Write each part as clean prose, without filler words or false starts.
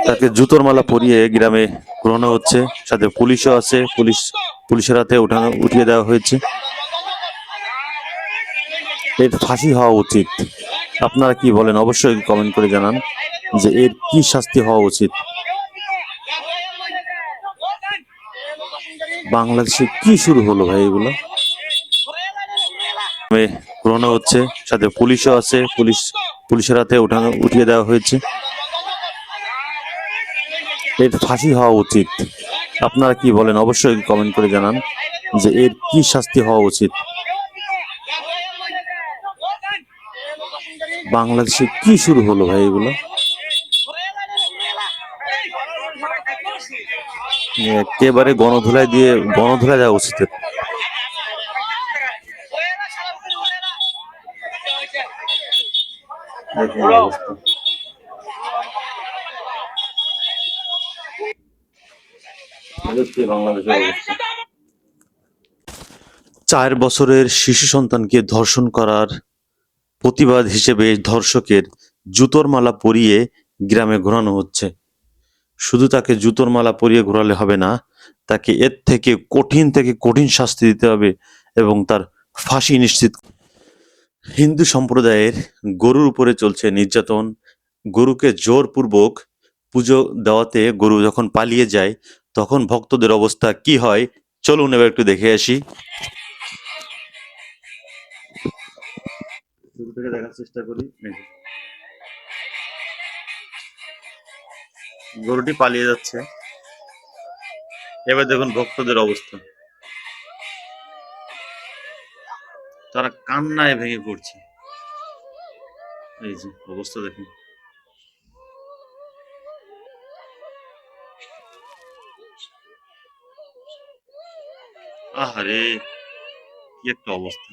তাকে জুতোর মালা পরিয়ে গ্রামে ঘোরানো হচ্ছে, সাথে পুলিশও আছে। পুলিশের হাতে উঠিয়ে দেওয়া হয়েছে। এর ফাঁসি হওয়া উচিত। আপনারা কি বলেন অবশ্যই কমেন্ট করে জানান যে এর কি শাস্তি হওয়া উচিত। বাংলাদেশে কি শুরু হলো ভাই এগুলো? ঘোরানো হচ্ছে, সাথে পুলিশও আছে। পুলিশের হাতে উঠিয়ে দেওয়া হয়েছে। এর ফাঁসি হওয়া উচিত। আপনারা কি বলেন অবশ্যই কমেন্ট করে জানান যে এর কি শাস্তি হওয়া উচিত। বাংলাদেশে কি শুরু হলো ভাই এগুলো? একেবারে গণধোলাই দেওয়া উচিত। বাংলাদেশের অবস্থা। 4 বছরের শিশু সন্তানকে ধর্ষণ করার প্রতিবাদ হিসেবে ধর্ষকের জুতোর মালা পরিয়ে গ্রামে ঘোরানো হচ্ছে। শুধু তাকে জুতোর মালা পরিয়ে ঘোরালে হবে না, তাকে এর থেকে কঠিন শাস্তি দিতে হবে এবং তার ফাঁসি নিশ্চিত। হিন্দু সম্প্রদায়ের গরুর উপরে চলছে নির্যাতন। গরুকে জোরপূর্বক পুজো দেওয়াতে গরু যখন পালিয়ে যায় তখন ভক্তদের অবস্থা কি হয় চলুন এবার একটু দেখে আসি। দেখার চেষ্টা করি। গরুটি পালিয়ে যাচ্ছে, এবার দেখুন ভক্তদের অবস্থা। তারা কান্নায় ভেঙে পড়ছে। এই যে অবস্থা দেখুন। আহারে কি একটা অবস্থা।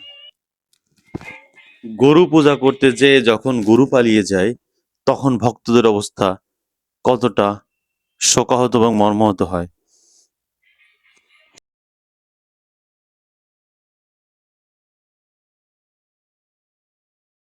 গরু পূজা করতে যেয়ে যখন গরু পালিয়ে যায় তখন ভক্তদের অবস্থা কতটা শোকাহত এবং মর্মাহত হয়।